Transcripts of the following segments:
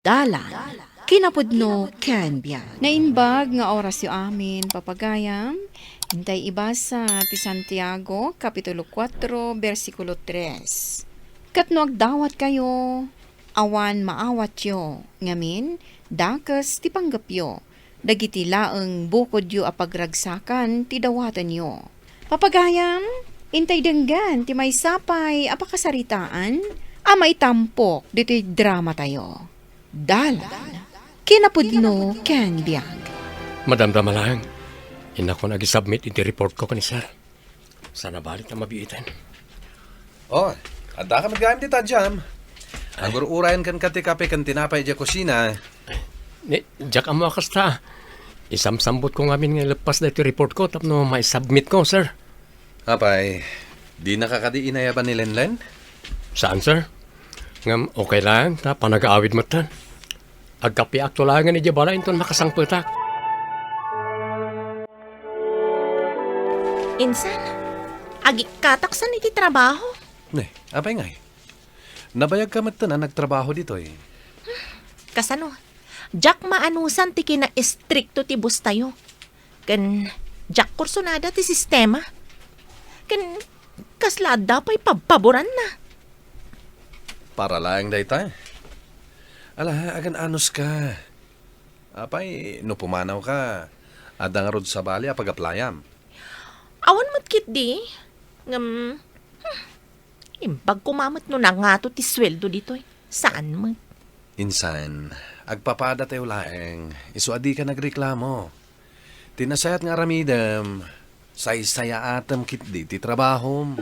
Dalan, kinapudno ken biyan. Nainbag nga oras yu amin, papagayam. Hintay ibasa ti Santiago, Kapitulo 4, versikulo 3. Katno agdawat kayo, awan maawat yo, ngamin, dakas ti panggapyo, dagiti laeng bukod yo apagragsakan ti dawatan yo. Papagayam, intay denggan ti may sapay apakasaritaan, amay tampok dito'y drama tayo. Dalan, kinapudno ken biyan. Madam Damalang, ina ko nag-submit iti report ko sir. Sana balik na mabiitan. Oh, adda ka mag-gaim di tadyam. Agur-urayan kan kati kape kan tinapay di kusina. Diyak amo akasta. Isamsambot ko ngamin nga lepas na iti report ko tapno may submit ko, sir. Apay, di nakakadi inayaban ni Lenlen? Saan, sir? Ngam, okay lang, ta panag-aawid mo tan. Agkapi akto lang nga ni Jabala inton makasangputak. Insan, agikataksan iti trabaho. Apay ngay. Nabayag ka matan na nagtrabaho dito eh. Kasano, jak maanusan ti kina estrikto ti bus tayo. Ken, jak kursunada ti sistema. Ken, kaslada pa'y paboran na. Para lang day tayo. Ala, agan anos ka. Apay, no pumanaw ka. Adda nga rod sa bali apag-aplayam. Awan matkit di. Imbag kumamot no na nga to ti sweldo dito eh. Saan mo? Insan, agpapada tayo laeng. Isu adi ka nagreklamo. Tinasayat nga ramidam. Say-saya atam kit di ti trabahom.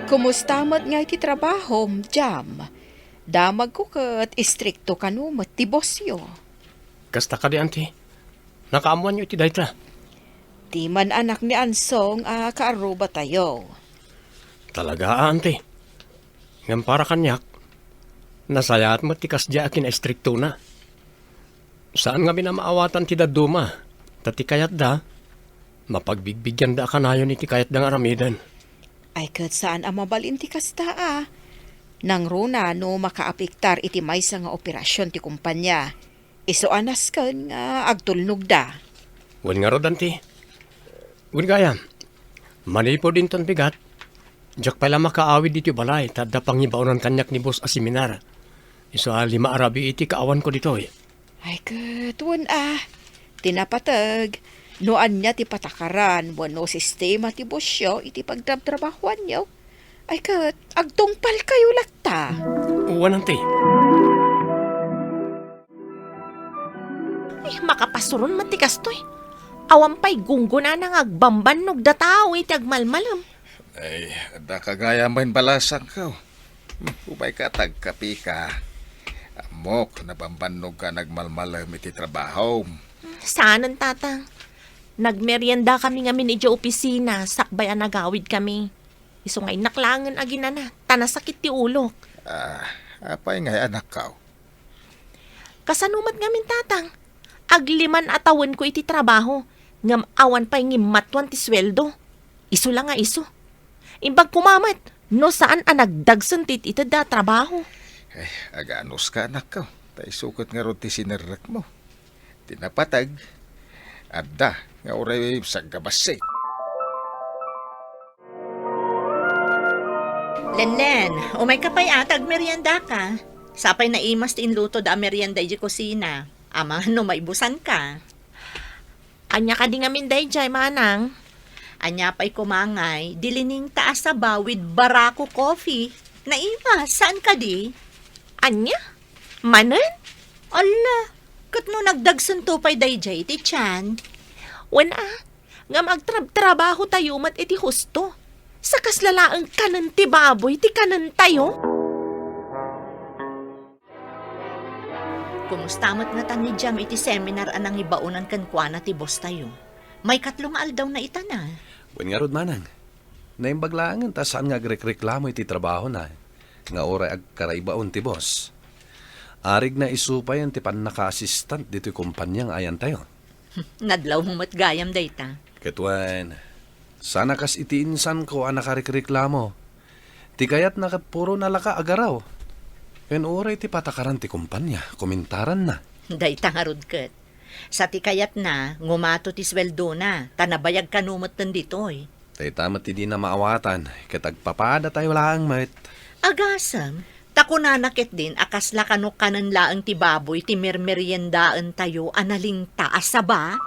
Kumusta mat nga iti trabaho, jam? Damag ko kat istrikto kanu mat ti bosyo. Kasta ka di, auntie. Nakaamuan nyo iti dayta. Di man anak ni Ansong kaaruba tayo. Talaga, auntie. Ngam para kanyak, nasayat mo ti kasya akin istrikto na. Saan nga minamaawatan ti daduma? Tati kayat da, mapagbigyan da kanayon iti kayat da nga ramidan. Ay kat saan ang mabalin ti kasta Nang runa no makaapiktar iti maysa nga operasyon ti kumpanya. Iso anas kan nga agtulnog da. Wan nga rod, auntie. Wan gaya, manipo din ton bigat. Diyak pala makaawid dito balay, tada pangibaunan kanyak ni boss a seminar. Iso 5 arabi iti kaawan ko dito eh. Ay kat, wan tinapatag. Noan niya ti patakaran, wano sistema ti bosyo, iti pagdrab-trabahuan niyo. Ay kat, agtungpal kayo lakta. Wan, auntie. Ay, makapasuron man ti kastoy. Awan pa'y gungguna nang agbamban nog datao iti agmalmalam. Ay, ada kagaya main balasan ka. Ubay ka, tagkapi ka. Amok, nabambanog ka nagmalmalam iti trabaho. Saan ang tatang? Nagmeryenda kami ngamin iti opisina, sakbay ang nagawid kami. Iso nga'y naklangan aginana, tanasakit ti ulok. Apay nga anak ka. Kasanumat ngamin tatang, agliman atawan ko iti trabaho, ngam awan pa'y ngimatuan ti sweldo. Iso lang nga iso. Imbag kumamat, no saan ang nagdagsan tit ito da trabaho. Ay, aganos ka anak ka. Tay sukot nga ron ti sinerrak mo. Tinapatag. Adda, nga oray sa gabasay. Lenlen, umay ka pa'y atag merienda ka. Sapay na imas ti inluto da merienda di kusina. Ama, no maibusan ka. Anya ka di ngamin day jay manang. Anya pa'y kumangay, dilining taas sa bawid barako coffee. Naimas, saan ka di? Anya? Manan? Ala, kat no nagdagsan to pa'y day jay ti Chan. Wan nga magtrabaho tayo mat iti husto. Sa kaslalaang kanan ti baboy, ti kanan tayo. Kumusta mo't nga tani jam iti seminar anang ibaunan kan kuana ti boss tayo. May 4 aldaw na itana. Wan nga rod manang. Naimbaglaangan ta saan nga agreklamo iti trabaho na. Nga oray agkaraibaon ti boss. Arig na isupayan ti panaka-assistant dito'y kumpanyang ayan tayo. Nadlaw mo mat gayam dayta. Ketuan, sana kas itiinsan ko ang nakareklamo. Ti kayat nakapuro nalaka agaraw. Ken oray ti patakaran ti kumpanya, komentaran na. Dayta nga rod ket. Sa ti kayat na, ngumato ti sweldo na, tanabayag kanumot ditoy. Tay tamat ti di na maawatan, katagpapada tayo laang met. Agasam, takunanakit din akas lakanok kanan laang ti baboy ti mermeryendaan tayo analing taas sa ba?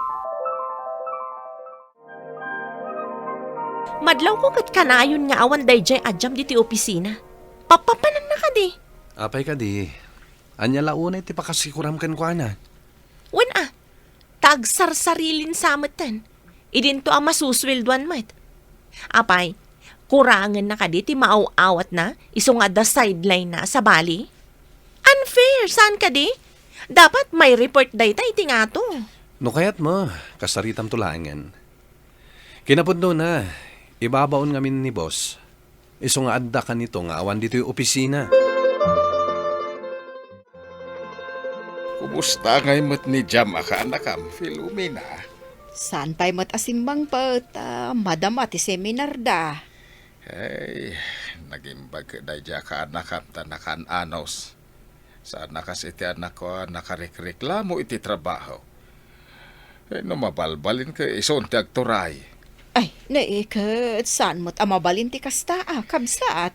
Madlaw ko kat kanayon nga awan dayjay adyam di ti opisina. Papapanan na ka di. Apay ka di. Anya launay ti pakasikuram ken kuana. Wen tagsarsarili samatan. Idinto ang masuswelduan mat. Apay, kurangan na ka di ti maaw-awat na, iso nga da sideline na sa bali. Unfair, saan ka di? Dapat may report day tayo iti nga to. No kayat mo, kasaritam tulangan. Kinapudno na, ibabaon ngamin ni boss. Iso nga adda ka nito nga awan dito yung opisina. Kumusta ngay mo't ni Jam akanakam, Filomena? Saan pa'y matasimbang pat, madam ati seminar da. Hey, nagimbag dayja ka anakam tanakan anos. Saan nakas iti anak ko nakarekreklamo iti trabaho. Eh, no mabalbalin ka ison ti agturay. Ay, naikat, saan mo't amabalin ti kasta, kabsat.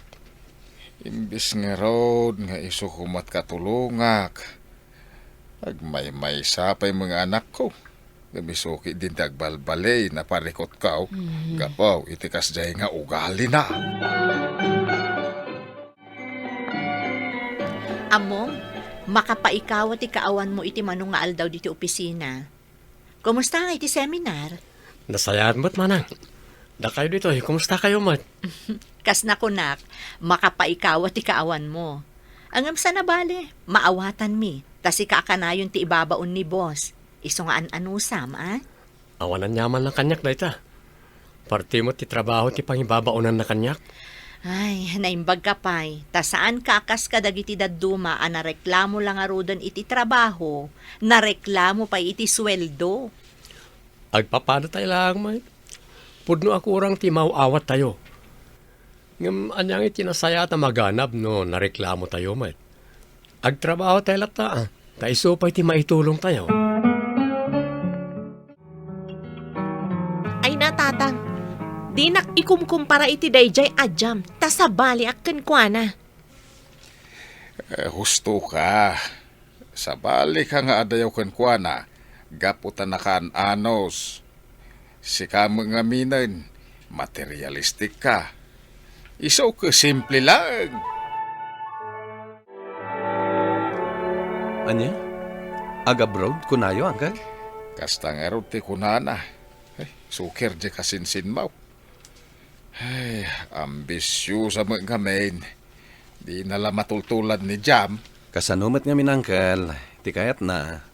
Imbis nga road nga iso kumat katulungak. Agmay-may sapay mga anak ko. Gamisuki din ti agbalbalay na parikot kaw. Gapaw, itikas jay nga ugali na. Among, makapaikaw ti kaawan mo iti manong nga aldaw diti opisina. Kumusta nga iti seminar? Nasayat mo't manang. Da kayo dito, kumusta kayo mat? Kas na kunak, makapaikaw ti kaawan mo. Angam sa nabale, maawatan mi. Tasi kakanayon ti ibabaon ni boss. Iso nga anusam, Awanan nyaman ng kanyak da ita. Parti mo ti trabaho ti pangibabaunan na kanyak. Ay, naimbag ka pa'y. Ta saan kakas kadagiti daduma nareklamo lang arudan iti trabaho, nareklamo pa iti sweldo. Agpapada tayo lang, mat. Pudno ako orang ti mauawat tayo. Ngam anyang itinasaya ta maganap no nareklamo tayo, mat. Agtrabaho tayo lata, ta iso pa iti maitulong tayo. Ay natatang, di nak ikumkumpara iti dayjay adyam, ta sa bali akken kwa na. Husto ka. Sa balik ka nga adayaw kenkwana, gaputan na kan anos. Si ka mga minan, materialistik ka. Iso ka simple lang. Anya? Aga-abroad kunayo, anggal? Kasta nga ro ti kunana. Ay, sukir di kasinsin mo. Ay, ambisyo sa mga gamin. Di nala matultulad ni Jam. Kasanumat nga minangkal, ti kayat na.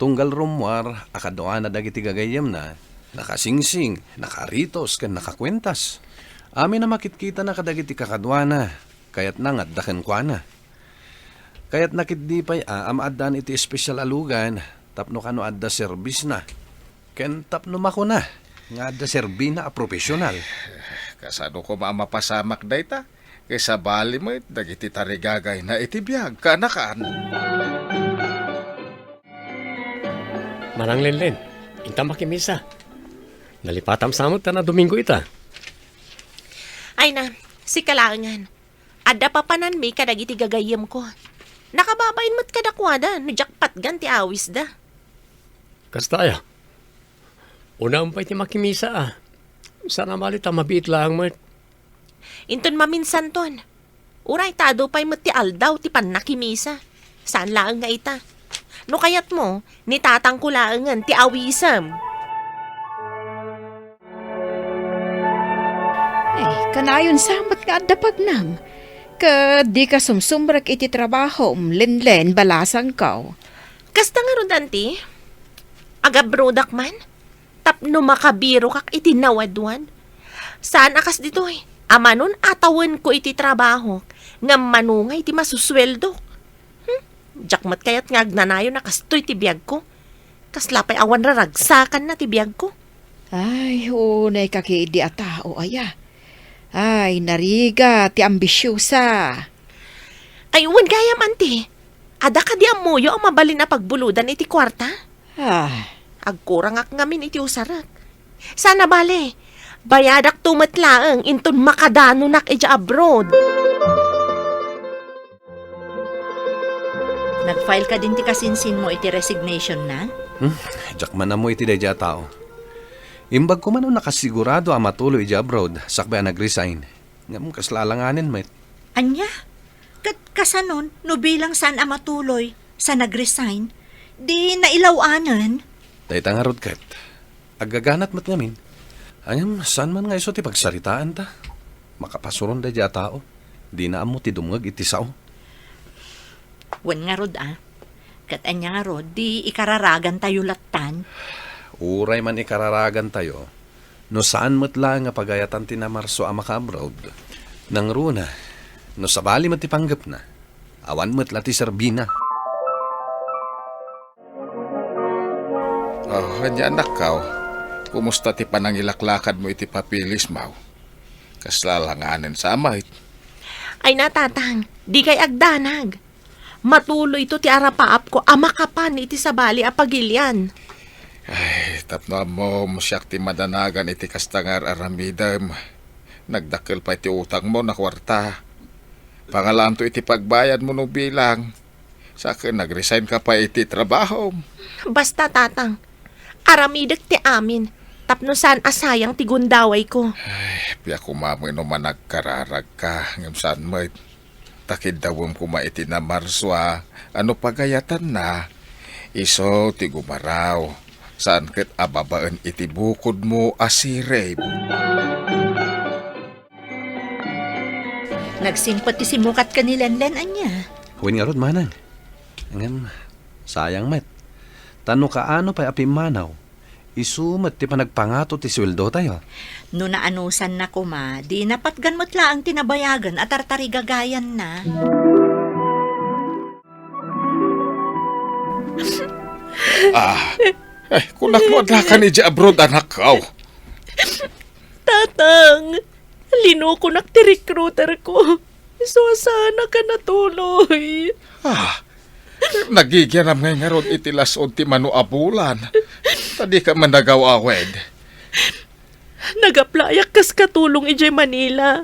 Tunggal rumwar, akadoan na dagiti gagayam na. Nakasingsing, nakaritos, kan nakakwentas. Amin na makitkita na kadagiti kakadwana. Kayat na nga daken kwa na. Kayat nakit di pa'y adan iti espesyal alugan, tapno kano adda service na. Ken tapno mako na, nga adda serbi na a profesional. Kasano ko mapasamak dayta? Kaysa bali mo, dagiti tarigagay na itibiyag kanakan. Manang Lenlen, inta makimisa. Nalipatam samot ta na Domingo ita. Ay na, si kalangan. Adda pa panan mi kadagiti gagayem ko. Nakababain mo't kadakwada, no jackpot gan ti awis da. Kastaya. Una umpay ti makimisa Sana malita mabiit lang mat. Inton maminsan ton. Uray tado pa'y mo't ti aldaw ti panakimisa. Saan laang nga ita? No kayat mo, ni tatang kulaangan ti awisam. Ay, kanayon samot nga adapag nam. Ka di ka sumsumrak iti trabaho, len balasang kaw. Kasta nga ron, danti. Agabrodak man. Tapno makabiro kak iti nawadwan. Saan akas dito eh? Amanon atawan ko iti trabaho. Nga manungay ti masusweldo. Jakmat kayat nga agnanayo na kastoy ti biyag ko. Kaslapay awan raragsakan na ti biyag ko. Ay, unay kakidi a tao, aya. Ay, nariga, ti ambisyosa. Ay, uwan gayam, ante. Ada ka di amuyo ang mabalin na pagbuludan iti kwarta? Ah, Agkurang ak ngamin iti usarak. Sana bale, bayadak tumatlaang inton makadano nak iti abroad. Nag-file ka din ti kasinsin mo iti resignation na? Jak man na mo iti dayja tao. Imbag ko man o nakasigurado ang matuloy iti abroad, sakbay nag-resign. Nga mong kaslalanganin, met. Anya? Kasanon, no bilang saan matuloy sa nag-resign, di nailawanan? Dahita nga rod kat. Agaganat mat ngamin. Anyam, saan man nga iso ti pagsaritaan ta? Makapasuron dayja tao. Di na amo ti dumngag iti sao. Wen nga rod Kat anya nga rod, di ikararagan tayo latan. Uray man ikararagan tayo. No saan mat lang nga pagayatan ti na Marso ang maka-abroad. Nang runa, no sabali mat ipanggap na. Awan mat lati Serbina. Oh, anya anak kaw. Kumusta ti panangilaklakad mo iti papilis, Maw? Kaslalanganin sa amay. Ay natatang, di kay agdanag. Matuloy to ti arapaap ko amakapan iti sabali a pagilyan. Ay, tapno mo, musyak ti madanagan iti kastangar aramidam. Nagdakil pa iti utang mo na kwarta. Pangalam to iti pagbayad mo no bilang. Sakin nag-resign ka pa iti trabaho. Basta tatang, aramidak ti amin. Tapno saan asayang ti gundaway ko. Ay, piya kumamoy no man nagkararag ka. Ngam saan mo, takid dawom kuma iti na Marswa. Ano pagayatan na? Iso ti gumaraw. Saan ket ababaan iti bukod mo asireb. Nagsimpati si mukat ka ni Lenlen, anya. Huwin nga rod, manang. Ngam, sayang met. Tano kaano pa apimanaw. Isumat ti panagpangato ti sweldo tayo. No naanusan na kuma, di napatgan mo't laang tinabayagan at tartarigagayan na. Ay, kunak mo adlakan iti abroad anak kaw. Tatang, linuko nak ti recruiter ko. So sana ka natuloy. Nagigyanam ngay nga ron iti lasod ti manu abulan. Tadi ka man nagaw-awed. Nagaplayak kas katulong ijay Manila.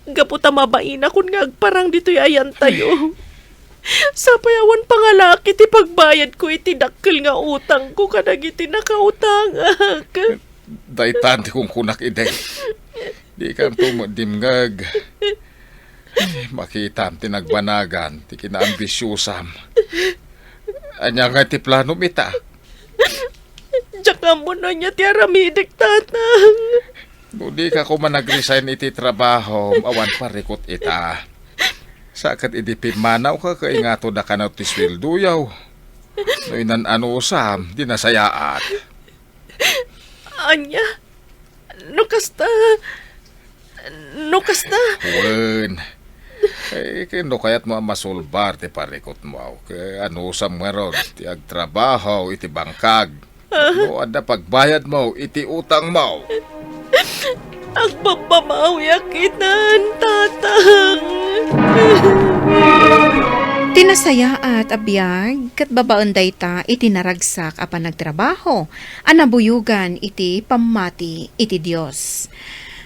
Gaputa mabain akon nga agparang dito'y ayan tayo. Sa payawan pangalaki ti pagbayad ko iti dakkel nga utang ko kadag iti nakautangak. Daytan ti kung kunak ide. Di ka tumudimngag. Makita ti nagbanagan, ti kinaambisyusam. Anya nga ti plano mita. Tsaka mo na niya ti aramidik, tatang. Di ka ko man nag-resign iti trabaho, awan parikot ita. Sakat iti pimanaw ka kaingato da ka na ti swelduyaw. No inananusam, di nasayaat. Anya, nukasta. Wen. Kendo kayat mo masulbar ti parikot mo. Kaya anusam nga ron, ti agtrabaho, iti bangkag. No, ada pagbayad mo, iti utang mo. Agpapamawiyakitan, tatang. Tinasaya at abiyag, kat babaon dayta iti naragsak apan nagtrabaho, anabuyugan iti pamati iti Dios.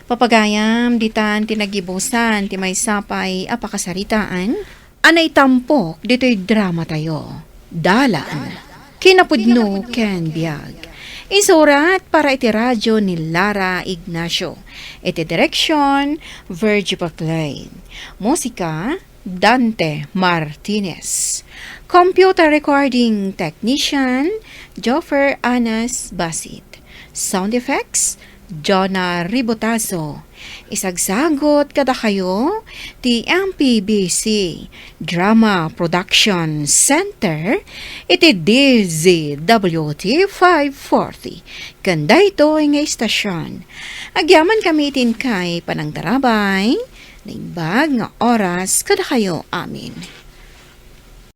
Papagayam, ditan tinagibusan, ti may sapay apakasaritaan, anay tampok, dito'y drama tayo. Dalan, kinapudno ken biag. Isurat para iti radyo ni Lara Ignacio. Iti direksyon, Virgie Paclain. Musika, Dante Martinez. Computer recording technician, Joffer Anas Basit. Sound effects, Jonah Ribotazo. Isagsagot kada kayo ti MPBC Drama Production Center iti DZWT 540. Kanda ito nga istasyon. Agyaman kami itin kay panangdarabay na imbag nga oras kada kayo amin.